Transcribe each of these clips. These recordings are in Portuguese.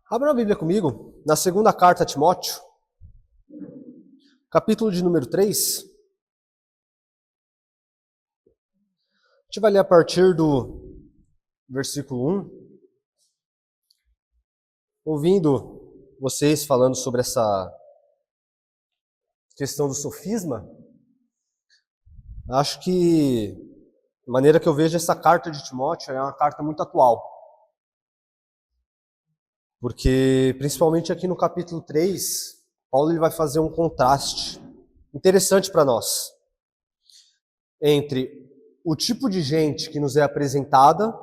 Abra a Bíblia comigo, na segunda carta a Timóteo, capítulo de número 3. A gente vai ler a partir do versículo 1. Ouvindo vocês falando sobre essa questão do sofisma, acho que a maneira que eu vejo essa carta de Timóteo é uma carta muito atual. Porque, principalmente aqui no capítulo 3, Paulo ele vai fazer um contraste interessante para nós entre o tipo de gente que nos é apresentada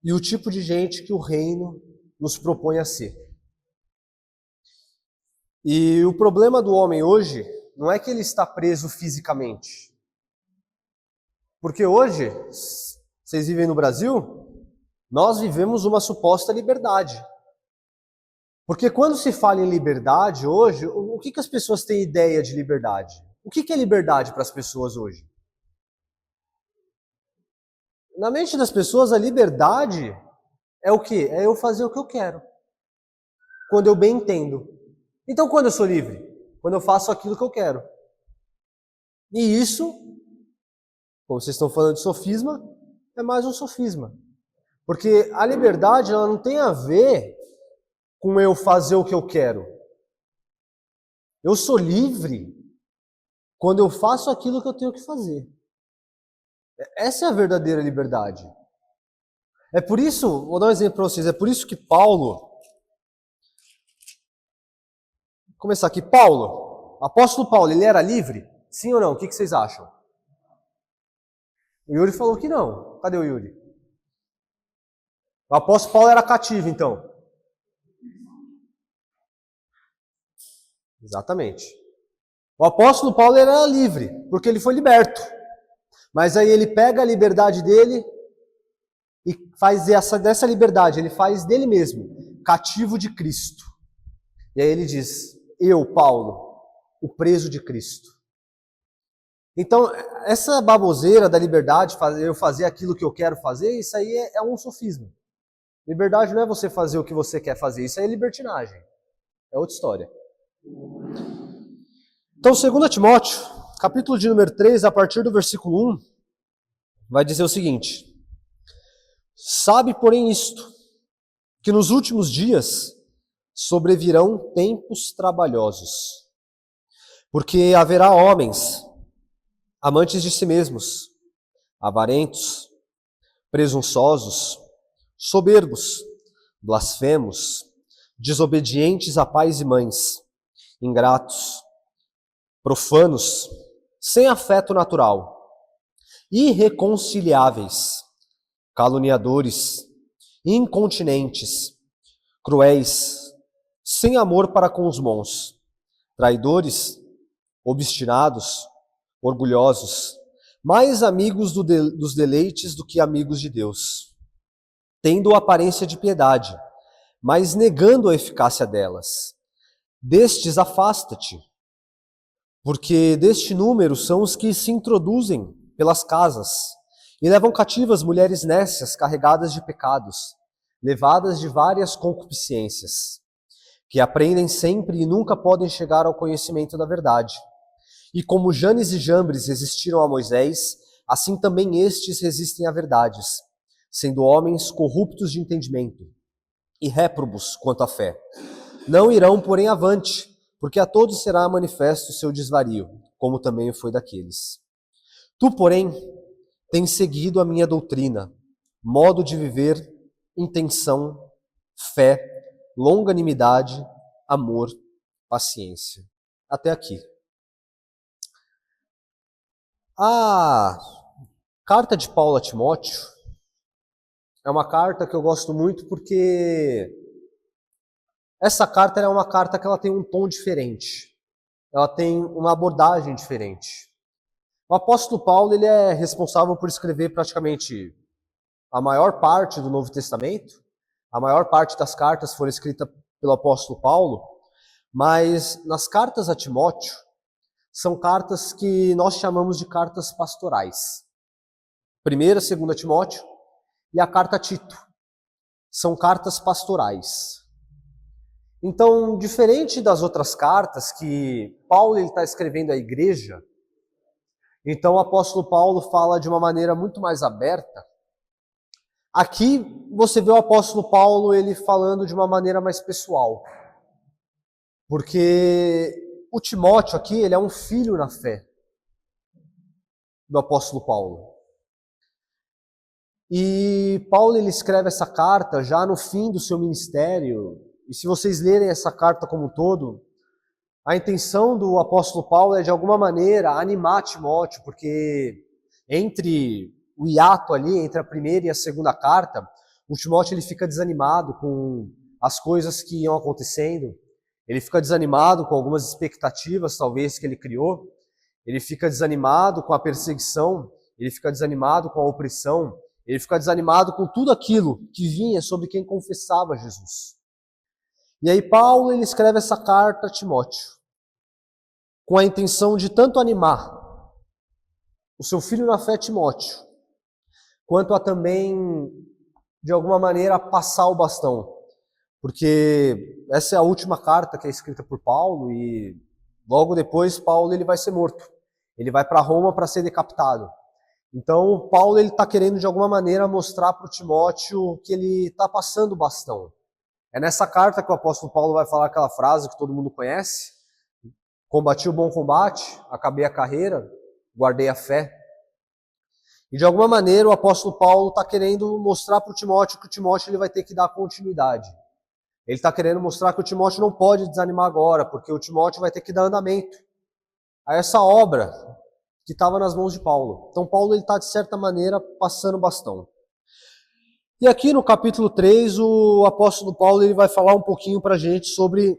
e o tipo de gente que o reino nos propõe a ser. E o problema do homem hoje não é que ele está preso fisicamente. Porque hoje, vocês vivem no Brasil, nós vivemos uma suposta liberdade. Porque quando se fala em liberdade hoje, o que as pessoas têm ideia de liberdade? O que é liberdade para as pessoas hoje? Na mente das pessoas, a liberdade é o quê? É eu fazer o que eu quero. Quando eu bem entendo. Então, quando eu sou livre? Quando eu faço aquilo que eu quero. E isso, como vocês estão falando de sofisma, é mais um sofisma. Porque a liberdade ela não tem a ver com eu fazer o que eu quero. Eu sou livre quando eu faço aquilo que eu tenho que fazer. Essa é a verdadeira liberdade. É por isso, vou dar um exemplo para vocês, é por isso que Paulo, vou começar aqui, Paulo, apóstolo Paulo, ele era livre? Sim ou não? O que vocês acham? O Yuri falou que não. Cadê o Yuri? O apóstolo Paulo era cativo, então. Exatamente. O apóstolo Paulo era livre, porque ele foi liberto. Mas aí ele pega a liberdade dele e faz dessa liberdade, ele faz dele mesmo, cativo de Cristo. E aí ele diz, eu, Paulo, o preso de Cristo. Então, essa baboseira da liberdade, eu fazer aquilo que eu quero fazer, isso aí é um sofisma. Liberdade não é você fazer o que você quer fazer, isso aí é libertinagem. É outra história. Então, 2 Timóteo, capítulo de número 3, a partir do versículo 1, vai dizer o seguinte: sabe, porém, isto, que nos últimos dias sobrevirão tempos trabalhosos, porque haverá homens amantes de si mesmos, avarentos, presunçosos, soberbos, blasfemos, desobedientes a pais e mães, ingratos, profanos, sem afeto natural, irreconciliáveis, caluniadores, incontinentes, cruéis, sem amor para com os bons, traidores, obstinados, orgulhosos, mais amigos dos deleites do que amigos de Deus, tendo aparência de piedade, mas negando a eficácia delas. Destes afasta-te, porque deste número são os que se introduzem pelas casas e levam cativas mulheres nécias carregadas de pecados, levadas de várias concupiscências, que aprendem sempre e nunca podem chegar ao conhecimento da verdade. E como Janes e Jambres resistiram a Moisés, assim também estes resistem a verdades, sendo homens corruptos de entendimento e réprobos quanto à fé. Não irão, porém, avante, porque a todos será manifesto o seu desvario, como também foi daqueles. Tu, porém, tens seguido a minha doutrina, modo de viver, intenção, fé, longanimidade, amor, paciência. Até aqui. A carta de Paulo a Timóteo é uma carta que eu gosto muito porque essa carta é uma carta que ela tem um tom diferente. Ela tem uma abordagem diferente. O apóstolo Paulo ele é responsável por escrever praticamente a maior parte do Novo Testamento. A maior parte das cartas foram escritas pelo apóstolo Paulo, mas nas cartas a Timóteo são cartas que nós chamamos de cartas pastorais. 1ª, 2ª Timóteo e a carta a Tito. são cartas pastorais. Então, diferente das outras cartas que Paulo está escrevendo à igreja, então o apóstolo Paulo fala de uma maneira muito mais aberta. Aqui você vê o apóstolo Paulo ele falando de uma maneira mais pessoal. Porque o Timóteo aqui, ele é um filho na fé do apóstolo Paulo. E Paulo ele escreve essa carta já no fim do seu ministério. E se vocês lerem essa carta como um todo, a intenção do apóstolo Paulo é de alguma maneira animar Timóteo, porque entre o hiato ali, entre a primeira e a segunda carta, o Timóteo ele fica desanimado com as coisas que iam acontecendo, ele fica desanimado com algumas expectativas talvez que ele criou, ele fica desanimado com a perseguição, ele fica desanimado com a opressão, ele fica desanimado com tudo aquilo que vinha sobre quem confessava Jesus. E aí Paulo ele escreve essa carta a Timóteo, com a intenção de tanto animar o seu filho na fé Timóteo, quanto a também, de alguma maneira, passar o bastão. Porque essa é a última carta que é escrita por Paulo e logo depois Paulo ele vai ser morto. Ele vai para Roma para ser decapitado. Então Paulo ele está querendo de alguma maneira mostrar para o Timóteo que ele está passando o bastão. É nessa carta que o apóstolo Paulo vai falar aquela frase que todo mundo conhece: combati o bom combate, acabei a carreira, guardei a fé. E de alguma maneira o apóstolo Paulo está querendo mostrar para o Timóteo que o Timóteo ele vai ter que dar continuidade. Ele está querendo mostrar que o Timóteo não pode desanimar agora, porque o Timóteo vai ter que dar andamento a essa obra que estava nas mãos de Paulo. Então Paulo está, de certa maneira, passando o bastão. E aqui no capítulo 3, o apóstolo Paulo ele vai falar um pouquinho para a gente sobre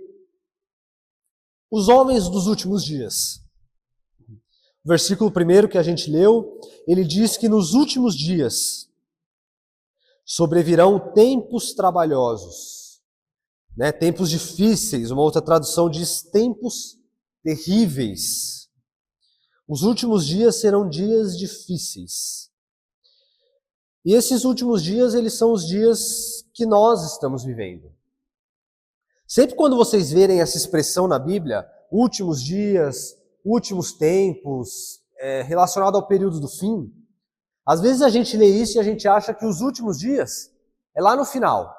os homens dos últimos dias. O versículo 1 que a gente leu, ele diz que nos últimos dias sobrevirão tempos trabalhosos, né? Tempos difíceis. Uma outra tradução diz tempos terríveis. Os últimos dias serão dias difíceis. E esses últimos dias, eles são os dias que nós estamos vivendo. Sempre quando vocês verem essa expressão na Bíblia, últimos dias, últimos tempos, relacionado ao período do fim, às vezes a gente lê isso e a gente acha que os últimos dias é lá no final,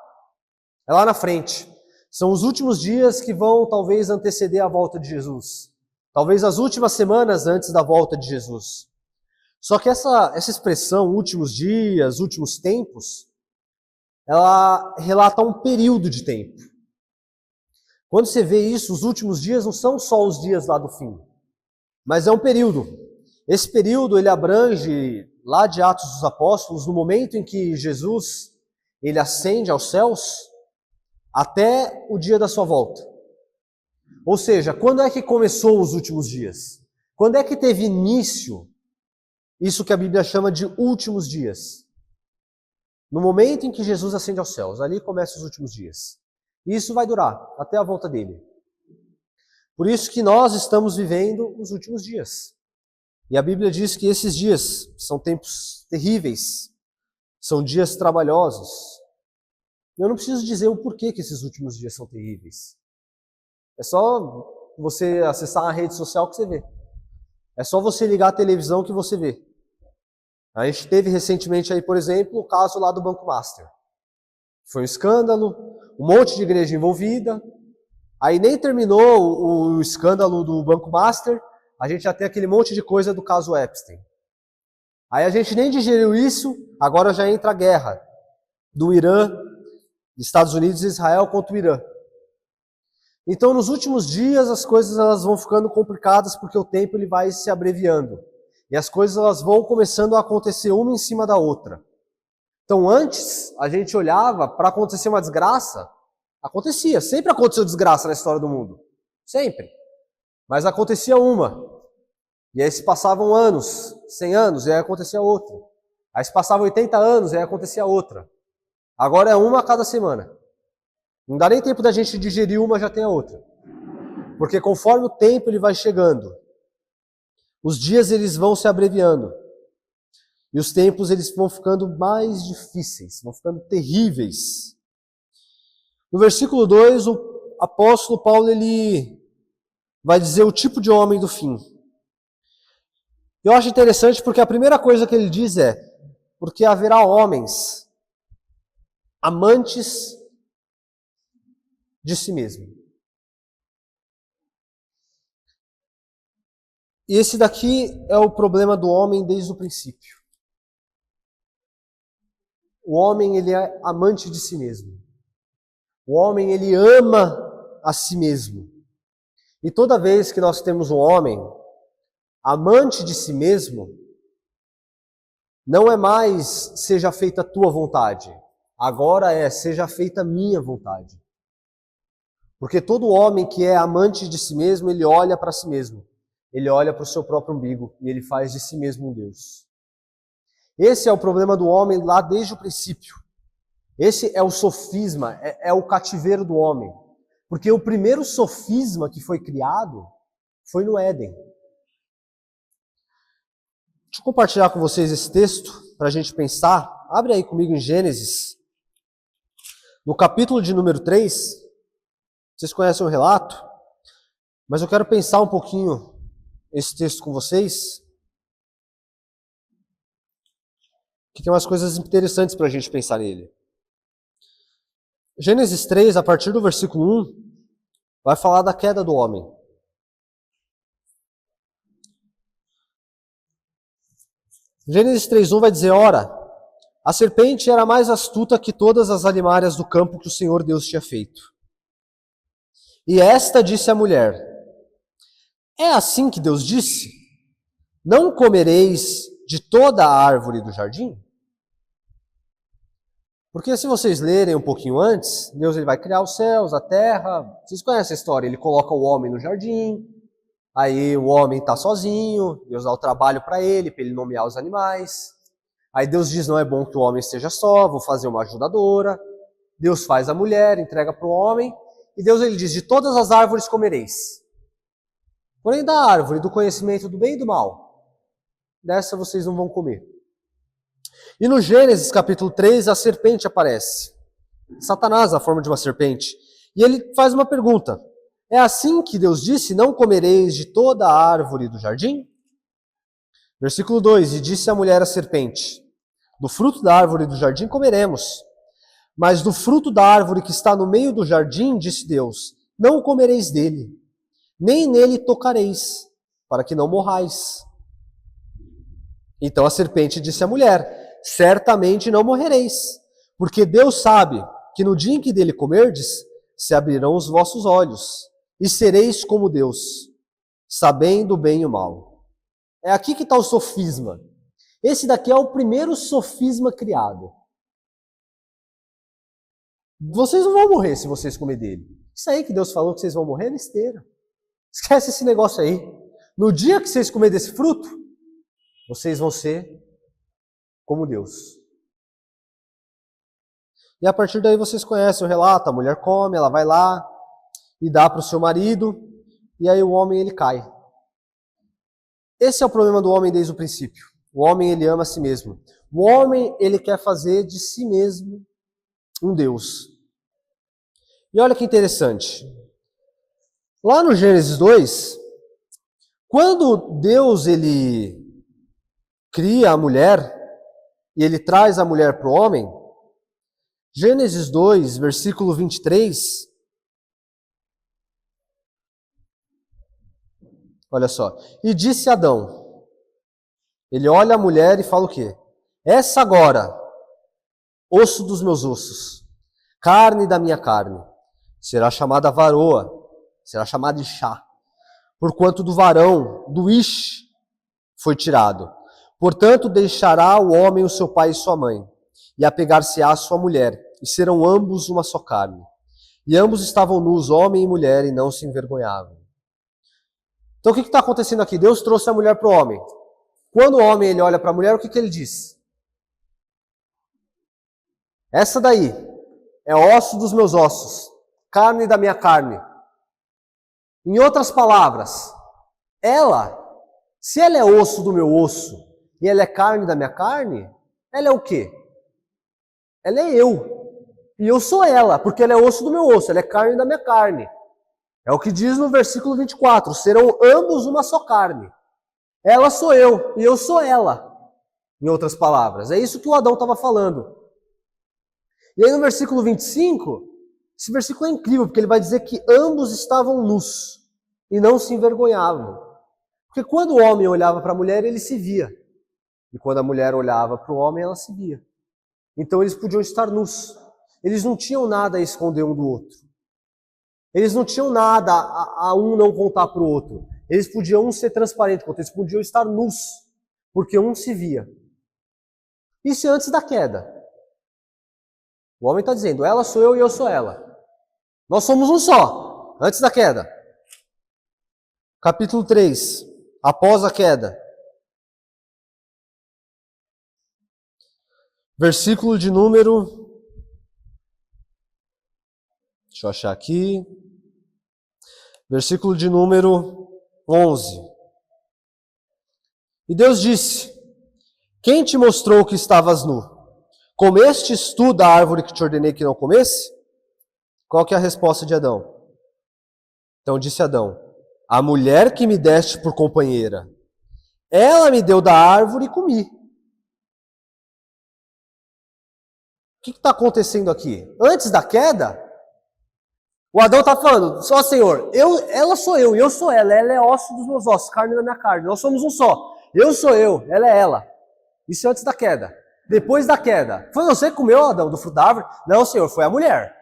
é lá na frente. São os últimos dias que vão talvez anteceder a volta de Jesus. Talvez as últimas semanas antes da volta de Jesus. Só que essa expressão, últimos dias, últimos tempos, ela relata um período de tempo. Quando você vê isso, os últimos dias não são só os dias lá do fim, mas é um período. Esse período, ele abrange, lá de Atos dos Apóstolos, no momento em que Jesus, ele ascende aos céus, até o dia da sua volta. Ou seja, quando é que começou os últimos dias? Quando é que teve início isso que a Bíblia chama de últimos dias? No momento em que Jesus ascende aos céus, ali começam os últimos dias. E isso vai durar até a volta dele. Por isso que nós estamos vivendo os últimos dias. E a Bíblia diz que esses dias são tempos terríveis, são dias trabalhosos. Eu não preciso dizer o porquê que esses últimos dias são terríveis. É só você acessar a rede social que você vê. É só você ligar a televisão que você vê. A gente teve recentemente aí, por exemplo, o caso lá do Banco Master. Foi um escândalo, um monte de igreja envolvida. Aí nem terminou o escândalo do Banco Master, a gente já tem aquele monte de coisa do caso Epstein. Aí a gente nem digeriu isso, agora já entra a guerra do Irã, dos Estados Unidos e Israel contra o Irã. Então, nos últimos dias, as coisas elas vão ficando complicadas porque o tempo ele vai se abreviando. E as coisas elas vão começando a acontecer uma em cima da outra. Então, antes, a gente olhava para acontecer uma desgraça, acontecia. Sempre aconteceu desgraça na história do mundo. Sempre. Mas acontecia uma. E aí se passavam anos, 100 anos, e aí acontecia outra. Aí se passavam 80 anos, e aí acontecia outra. Agora é uma a cada semana. Não dá nem tempo da gente digerir uma, já tem a outra. Porque conforme o tempo ele vai chegando, os dias eles vão se abreviando. E os tempos eles vão ficando mais difíceis, vão ficando terríveis. No versículo 2, o apóstolo Paulo ele vai dizer o tipo de homem do fim. Eu acho interessante porque a primeira coisa que ele diz é: porque haverá homens amantes de si mesmo. E esse daqui é o problema do homem desde o princípio. O homem, ele é amante de si mesmo. O homem, ele ama a si mesmo. E toda vez que nós temos um homem amante de si mesmo, não é mais seja feita a tua vontade. Agora é seja feita a minha vontade. Porque todo homem que é amante de si mesmo, ele olha para si mesmo. Ele olha para o seu próprio umbigo e ele faz de si mesmo um Deus. Esse é o problema do homem lá desde o princípio. Esse é o sofisma, é o cativeiro do homem. Porque o primeiro sofisma que foi criado foi no Éden. Deixa eu compartilhar com vocês esse texto para a gente pensar. Abre aí comigo em Gênesis, no capítulo de número 3. Vocês conhecem o relato, mas eu quero pensar um pouquinho esse texto com vocês. Que tem umas coisas interessantes para a gente pensar nele. Gênesis 3, a partir do versículo 1, vai falar da queda do homem. Gênesis 3:1 vai dizer: ora, a serpente era mais astuta que todas as alimárias do campo que o Senhor Deus tinha feito. E esta disse à mulher: é assim que Deus disse? Não comereis de toda a árvore do jardim? Porque se vocês lerem um pouquinho antes, Deus ele vai criar os céus, a terra. Vocês conhecem a história? Ele coloca o homem no jardim, aí o homem está sozinho, Deus dá o trabalho para ele nomear os animais. Aí Deus diz, não é bom que o homem esteja só, vou fazer uma ajudadora. Deus faz a mulher, entrega para o homem, e Deus ele diz, de todas as árvores comereis. Porém da árvore do conhecimento do bem e do mal, dessa vocês não vão comer. E no Gênesis capítulo 3, a serpente aparece. Satanás na forma de uma serpente. E ele faz uma pergunta. É assim que Deus disse, não comereis de toda a árvore do jardim? Versículo 2, e disse a mulher à serpente, do fruto da árvore do jardim comeremos, mas do fruto da árvore que está no meio do jardim, disse Deus, não comereis dele, nem nele tocareis, para que não morrais. Então a serpente disse à mulher, certamente não morrereis, porque Deus sabe que no dia em que dele comerdes, se abrirão os vossos olhos, e sereis como Deus, sabendo o bem e o mal. É aqui que está o sofisma. Esse daqui é o primeiro sofisma criado. Vocês não vão morrer se vocês comerem dele. Isso aí que Deus falou que vocês vão morrer é besteira. Esquece esse negócio aí. No dia que vocês comerem desse fruto, vocês vão ser como Deus. E a partir daí vocês conhecem o relato, a mulher come, ela vai lá e dá para o seu marido, e aí o homem ele cai. Esse é o problema do homem desde o princípio. O homem ele ama a si mesmo. O homem ele quer fazer de si mesmo um Deus. E olha que interessante. Lá no Gênesis 2, quando Deus ele cria a mulher e ele traz a mulher para o homem, Gênesis 2, versículo 23, olha só. E disse Adão, ele olha a mulher e fala o quê? Essa agora, osso dos meus ossos, carne da minha carne, será chamada varoa, será chamada Ishá, porquanto do varão, do Ish, foi tirado. Portanto, deixará o homem o seu pai e sua mãe, e apegar-se-á à sua mulher, e serão ambos uma só carne. E ambos estavam nus, homem e mulher, e não se envergonhavam. Então o que está acontecendo aqui? Deus trouxe a mulher para o homem. Quando o homem ele olha para a mulher, o que ele diz? Essa daí é osso dos meus ossos, carne da minha carne. Em outras palavras, ela, se ela é osso do meu osso e ela é carne da minha carne, ela é o quê? Ela é eu. e eu sou ela, porque ela é osso do meu osso, ela é carne da minha carne. É o que diz no versículo 24, serão ambos uma só carne. Ela sou eu, e eu sou ela. Em outras palavras, é isso que o Adão estava falando. E aí no versículo 25, esse versículo é incrível, porque ele vai dizer que ambos estavam nus e não se envergonhavam. Porque quando o homem olhava para a mulher, ele se via. E quando a mulher olhava para o homem, ela se via. Então eles podiam estar nus. Eles não tinham nada a esconder um do outro. Eles não tinham nada a um não contar para o outro. Eles podiam ser transparentes, eles podiam estar nus, porque um se via. Isso é antes da queda. O homem está dizendo, ela sou eu e eu sou ela. Nós somos um só, antes da queda. Capítulo 3, após a queda. Versículo de número... Deixa eu achar aqui. Versículo de número 11. E Deus disse, quem te mostrou que estavas nu? Comestes tu da árvore que te ordenei que não comesse? Qual que é a resposta de Adão? Então disse Adão, a mulher que me deste por companheira, ela me deu da árvore e comi. O que está acontecendo aqui? Antes da queda, o Adão está falando, só Senhor, ela sou eu e eu sou ela é osso dos meus ossos, carne da minha carne, nós somos um só. Eu sou eu, ela é ela. Isso antes da queda. Depois da queda, foi você que comeu, Adão, do fruto da árvore? Não, Senhor, foi a mulher.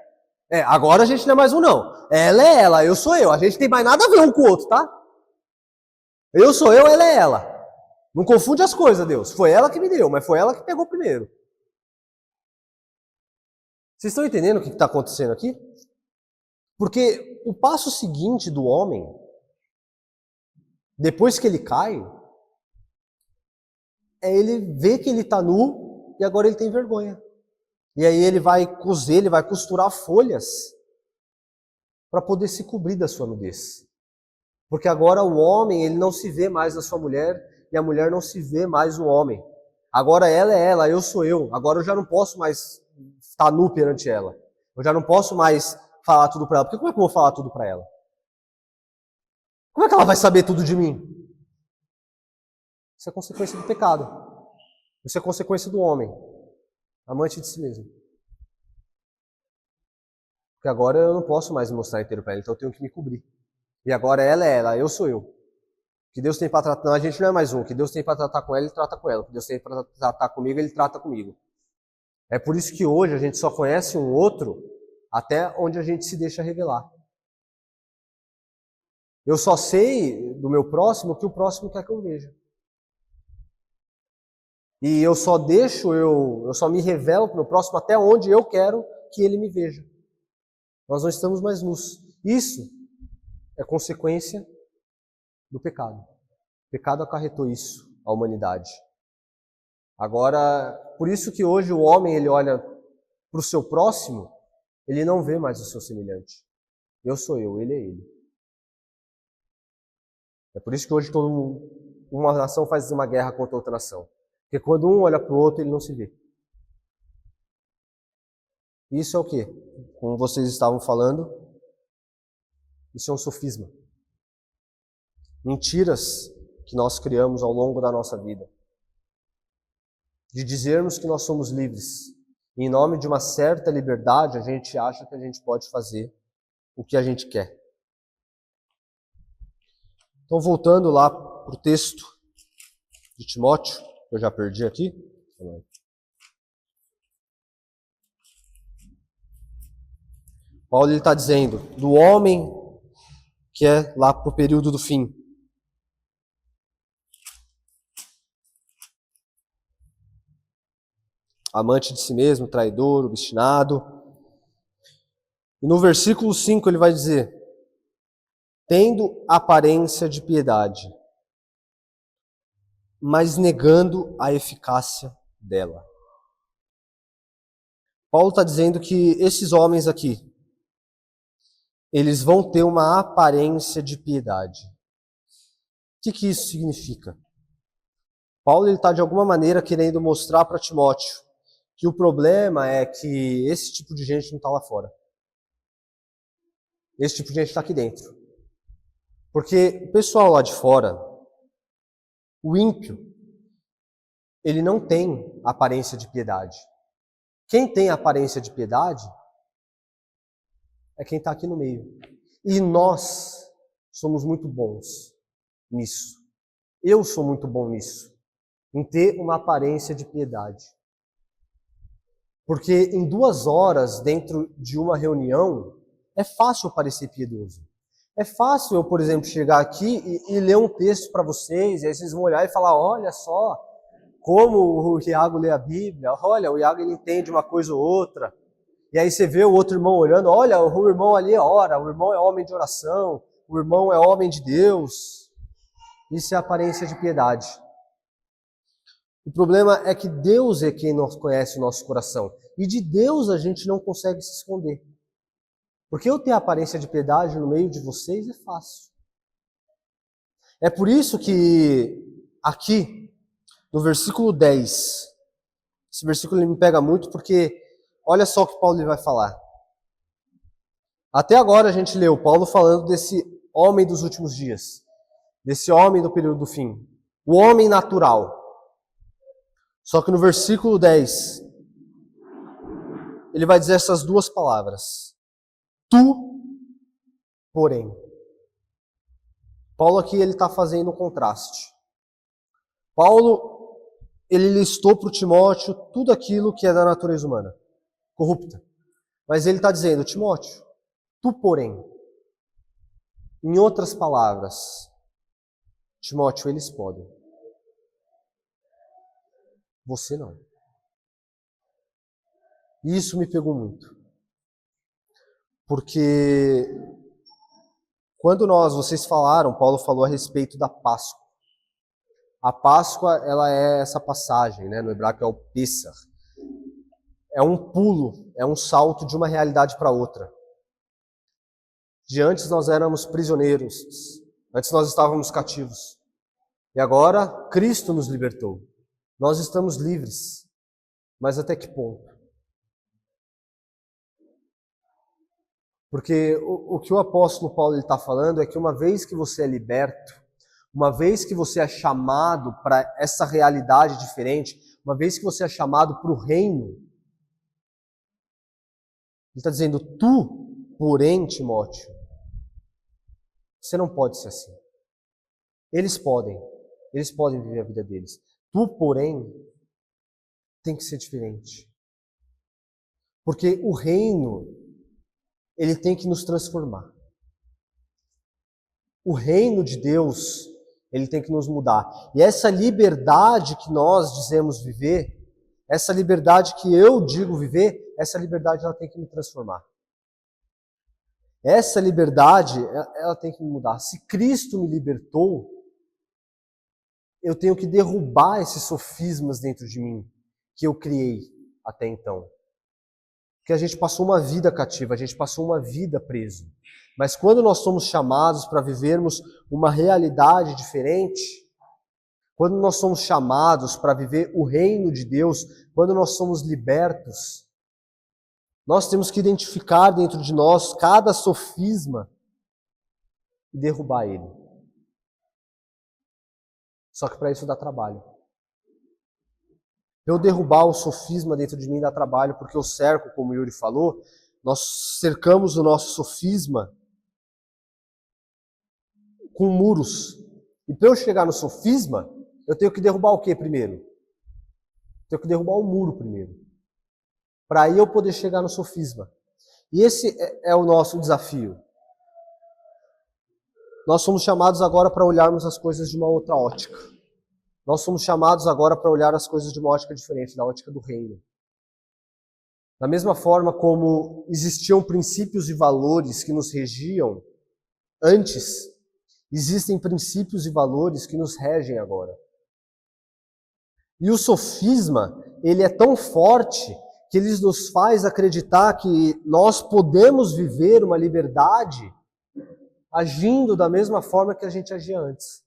Agora a gente não é mais um, não. Ela é ela, eu sou eu. A gente tem mais nada a ver um com o outro, tá? Eu sou eu, ela é ela. Não confunde as coisas, Deus. Foi ela que me deu, mas foi ela que pegou primeiro. Vocês estão entendendo o que está acontecendo aqui? Porque o passo seguinte do homem, depois que ele cai, é ele ver que ele está nu e agora ele tem vergonha. E aí ele vai coser, ele vai costurar folhas para poder se cobrir da sua nudez. Porque agora o homem, ele não se vê mais na sua mulher e a mulher não se vê mais no homem. Agora ela é ela, eu sou eu. Agora eu já não posso mais estar nu perante ela. Eu já não posso mais falar tudo para ela. Porque como é que eu vou falar tudo para ela? Como é que ela vai saber tudo de mim? Isso é consequência do pecado. Isso é consequência do homem, amante de si mesmo. Porque agora eu não posso mais me mostrar inteiro para ela, então eu tenho que me cobrir. E agora ela é ela, eu sou eu. O que Deus tem para tratar, não, a gente não é mais um. O que Deus tem para tratar com ela, ele trata com ela. O que Deus tem para tratar comigo, ele trata comigo. É por isso que hoje a gente só conhece um outro até onde a gente se deixa revelar. Eu só sei do meu próximo o que o próximo quer que eu veja. E eu só me revelo para o meu próximo até onde eu quero que ele me veja. Nós não estamos mais nus. Isso é consequência do pecado. O pecado acarretou isso à humanidade. Agora, por isso que hoje o homem, ele olha para o seu próximo, ele não vê mais o seu semelhante. Eu sou eu, ele é ele. É por isso que hoje uma nação faz uma guerra contra outra nação. Porque quando um olha para o outro, ele não se vê. Isso é o quê? Como vocês estavam falando, isso é um sofisma. Mentiras que nós criamos ao longo da nossa vida. De dizermos que nós somos livres. E em nome de uma certa liberdade, a gente acha que a gente pode fazer o que a gente quer. Então, voltando lá para o texto de Timóteo, que eu já perdi aqui. Paulo está dizendo do homem que é lá para o período do fim. Amante de si mesmo, traidor, obstinado. E no versículo 5 ele vai dizer, tendo aparência de piedade, mas negando a eficácia dela. Paulo está dizendo que esses homens aqui, eles vão ter uma aparência de piedade. O que isso significa? Paulo está de alguma maneira querendo mostrar para Timóteo que o problema é que esse tipo de gente não está lá fora. Esse tipo de gente está aqui dentro. Porque o pessoal lá de fora, o ímpio, ele não tem aparência de piedade. Quem tem aparência de piedade é quem está aqui no meio. E nós somos muito bons nisso. Eu sou muito bom nisso, em ter uma aparência de piedade. Porque em 2 horas, dentro de uma reunião, é fácil eu parecer piedoso. É fácil eu, por exemplo, chegar aqui e ler um texto para vocês, e aí vocês vão olhar e falar, olha só como o Iago lê a Bíblia, olha, o Iago ele entende uma coisa ou outra. E aí você vê o outro irmão olhando, olha, o irmão ali ora, o irmão é homem de oração, o irmão é homem de Deus. Isso é aparência de piedade. O problema é que Deus é quem conhece o nosso coração. E de Deus a gente não consegue se esconder. Porque eu ter a aparência de piedade no meio de vocês é fácil. É por isso que aqui, no versículo 10, esse versículo me pega muito porque olha só o que Paulo vai falar. Até agora a gente leu Paulo falando desse homem dos últimos dias, desse homem do período do fim, o homem natural. Só que no versículo 10, ele vai dizer essas 2 palavras. Tu, porém. Paulo aqui ele está fazendo um contraste. Paulo, ele listou para o Timóteo tudo aquilo que é da natureza humana, corrupta. Mas ele está dizendo, Timóteo, tu, porém. Em outras palavras, Timóteo, eles podem. Você não. E isso me pegou muito. Porque quando vocês falaram, Paulo falou a respeito da Páscoa. A Páscoa, ela é essa passagem, né? No hebraico é o Pessah. É um pulo, é um salto de uma realidade para outra. De antes nós éramos prisioneiros, antes nós estávamos cativos. E agora Cristo nos libertou. Nós estamos livres. Mas até que ponto? Porque o que o apóstolo Paulo está falando é que uma vez que você é liberto, uma vez que você é chamado para essa realidade diferente, uma vez que você é chamado para o reino, ele está dizendo, tu, porém, Timóteo, você não pode ser assim. Eles podem viver a vida deles. Tu, porém, tem que ser diferente. Porque o reino, ele tem que nos transformar. O reino de Deus, ele tem que nos mudar. E essa liberdade que nós dizemos viver, essa liberdade que eu digo viver, essa liberdade ela tem que me transformar. Essa liberdade, ela tem que me mudar. Se Cristo me libertou, eu tenho que derrubar esses sofismas dentro de mim que eu criei até então. Porque a gente passou uma vida cativa, a gente passou uma vida preso. Mas quando nós somos chamados para vivermos uma realidade diferente, quando nós somos chamados para viver o reino de Deus, quando nós somos libertos, nós temos que identificar dentro de nós cada sofisma e derrubar ele. Só que para isso dá trabalho. Eu derrubar o sofisma dentro de mim dá trabalho, porque eu cerco, como o Yuri falou, nós cercamos o nosso sofisma com muros. E para eu chegar no sofisma, eu tenho que derrubar o que primeiro? Tenho que derrubar o muro primeiro. Para aí eu poder chegar no sofisma. E esse é o nosso desafio. Nós somos chamados agora para olharmos as coisas de uma outra ótica. Nós somos chamados agora para olhar as coisas de uma ótica diferente, da ótica do reino. Da mesma forma como existiam princípios e valores que nos regiam antes, existem princípios e valores que nos regem agora. E o sofisma, ele é tão forte que ele nos faz acreditar que nós podemos viver uma liberdade agindo da mesma forma que a gente agia antes.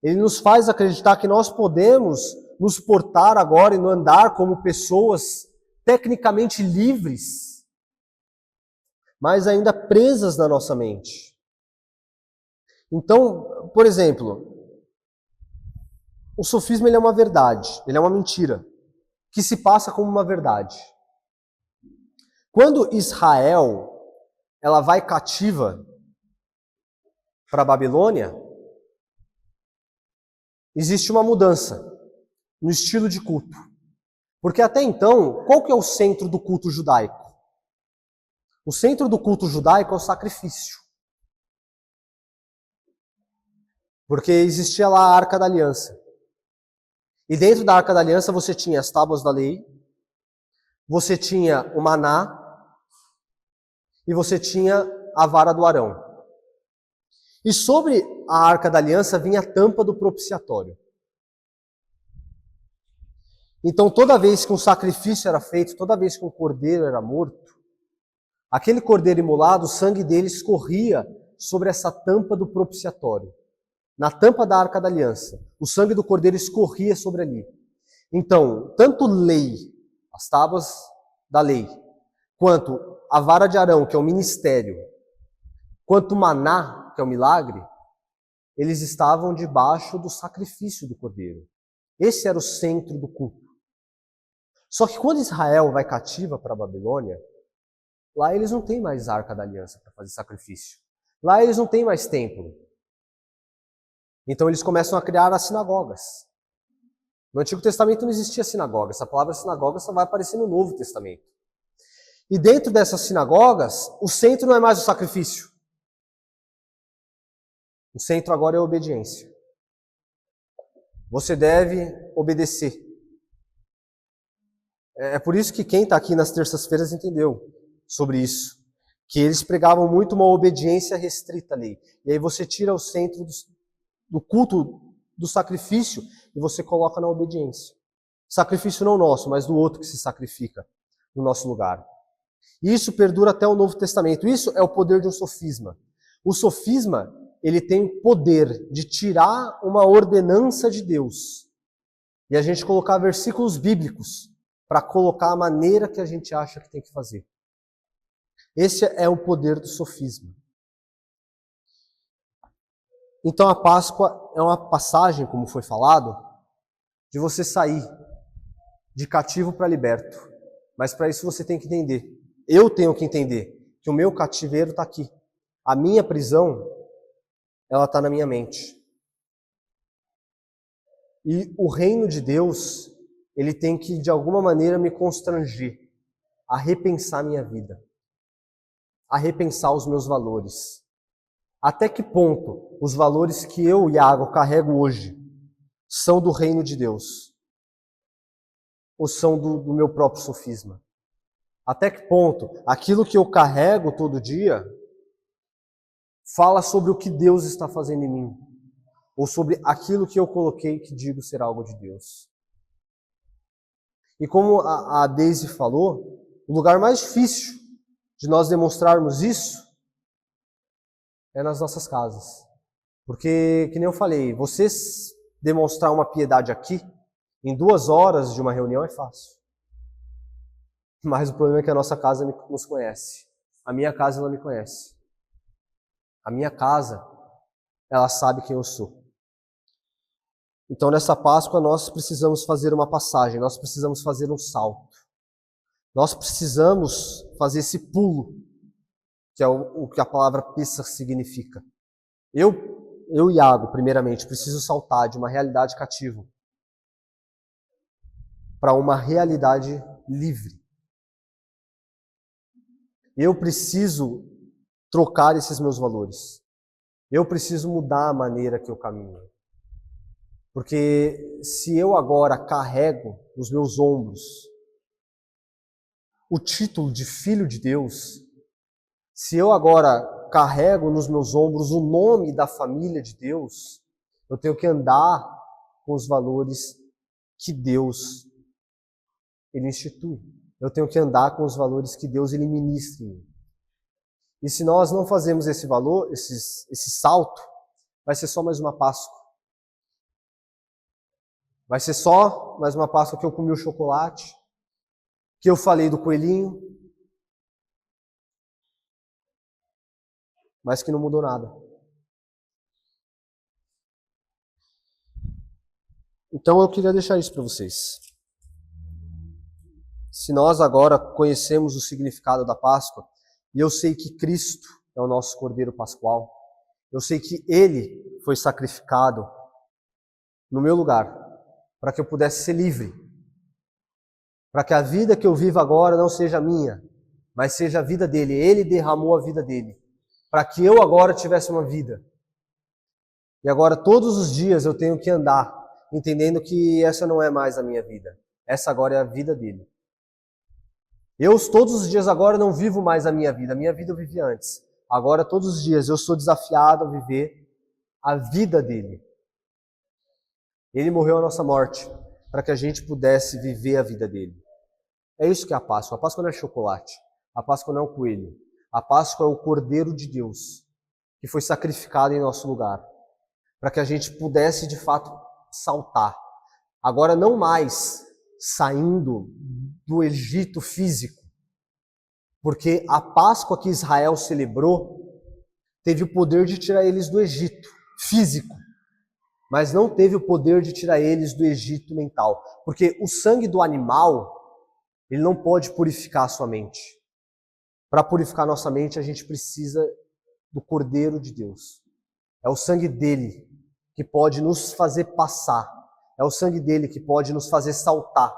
Ele nos faz acreditar que nós podemos nos portar agora e não andar como pessoas tecnicamente livres, mas ainda presas na nossa mente. Então, por exemplo, o sofisma ele é uma verdade, ele é uma mentira, que se passa como uma verdade. Quando Israel ela vai cativa para a Babilônia, existe uma mudança no estilo de culto. Porque até então, qual que é o centro do culto judaico? O centro do culto judaico é o sacrifício. Porque existia lá a Arca da Aliança. E dentro da Arca da Aliança você tinha as tábuas da lei, você tinha o maná e você tinha a vara do Arão. E sobre a Arca da Aliança vinha a tampa do propiciatório. Então toda vez que um sacrifício era feito, toda vez que um cordeiro era morto, aquele cordeiro imolado, o sangue dele escorria sobre essa tampa do propiciatório. Na tampa da Arca da Aliança, o sangue do cordeiro escorria sobre ali. Então, tanto lei, as tábuas da lei, quanto a vara de Arão, que é o ministério, quanto o maná, que é o milagre, eles estavam debaixo do sacrifício do cordeiro. Esse era o centro do culto. Só que quando Israel vai cativa para a Babilônia, lá eles não têm mais Arca da Aliança para fazer sacrifício. Lá eles não têm mais templo. Então eles começam a criar as sinagogas. No Antigo Testamento não existia sinagoga. Essa palavra sinagoga só vai aparecer no Novo Testamento. E dentro dessas sinagogas, o centro não é mais o sacrifício. O centro agora é a obediência. Você deve obedecer. É por isso que quem está aqui nas terças-feiras entendeu sobre isso. Que eles pregavam muito uma obediência restrita à lei. E aí você tira o centro do culto do sacrifício e você coloca na obediência. Sacrifício não nosso, mas do outro que se sacrifica no nosso lugar. E isso perdura até o Novo Testamento. Isso é o poder de um sofisma. O sofisma, ele tem o poder de tirar uma ordenança de Deus e a gente colocar versículos bíblicos para colocar a maneira que a gente acha que tem que fazer. Esse é o poder do sofisma. Então a Páscoa é uma passagem, como foi falado, de você sair de cativo para liberto. Mas para isso você tem que entender. Eu tenho que entender que o meu cativeiro está aqui. A minha prisão, ela está na minha mente. E o reino de Deus, ele tem que, de alguma maneira, me constranger a repensar minha vida, a repensar os meus valores. Até que ponto os valores que eu, Iago, carrego hoje são do reino de Deus? Ou são do meu próprio sofisma? Até que ponto aquilo que eu carrego todo dia fala sobre o que Deus está fazendo em mim? Ou sobre aquilo que eu coloquei que digo ser algo de Deus? E como a Daisy falou, o lugar mais difícil de nós demonstrarmos isso é nas nossas casas. Porque, que nem eu falei, você demonstrar uma piedade aqui, em 2 horas de uma reunião é fácil. Mas o problema é que a nossa casa nos conhece. A minha casa, ela me conhece. A minha casa, ela sabe quem eu sou. Então, nessa Páscoa, nós precisamos fazer uma passagem, nós precisamos fazer um salto. Nós precisamos fazer esse pulo, que é o que a palavra Pessach significa. Eu, Iago, primeiramente, preciso saltar de uma realidade cativa para uma realidade livre. Eu preciso trocar esses meus valores. Eu preciso mudar a maneira que eu caminho. Porque se eu agora carrego nos meus ombros o título de filho de Deus, se eu agora carrego nos meus ombros o nome da família de Deus, eu tenho que andar com os valores que Deus ele institui. Eu tenho que andar com os valores que Deus ele ministra em mim. E se nós não fazemos esse valor, esse salto, vai ser só mais uma Páscoa. Vai ser só mais uma Páscoa que eu comi o chocolate, que eu falei do coelhinho, mas que não mudou nada. Então eu queria deixar isso para vocês. Se nós agora conhecemos o significado da Páscoa, e eu sei que Cristo é o nosso Cordeiro Pascual, eu sei que Ele foi sacrificado no meu lugar, para que eu pudesse ser livre, para que a vida que eu vivo agora não seja minha, mas seja a vida dele. Ele derramou a vida dele, para que eu agora tivesse uma vida. E agora todos os dias eu tenho que andar, entendendo que essa não é mais a minha vida, essa agora é a vida dele. Eu todos os dias agora não vivo mais a minha vida eu vivia antes. Agora todos os dias eu sou desafiado a viver a vida dele. Ele morreu a nossa morte para que a gente pudesse viver a vida dele. É isso que é a Páscoa. A Páscoa não é chocolate. A Páscoa não é um coelho. A Páscoa é o Cordeiro de Deus que foi sacrificado em nosso lugar para que a gente pudesse de fato saltar. Agora não mais saindo do Egito físico, porque a Páscoa que Israel celebrou teve o poder de tirar eles do Egito físico, mas não teve o poder de tirar eles do Egito mental, porque o sangue do animal, ele não pode purificar a sua mente. Para purificar a nossa mente, a gente precisa do Cordeiro de Deus. É o sangue dele que pode nos fazer passar. É o sangue dele que pode nos fazer saltar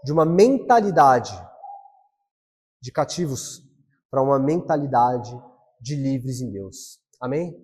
de uma mentalidade de cativos para uma mentalidade de livres em Deus. Amém?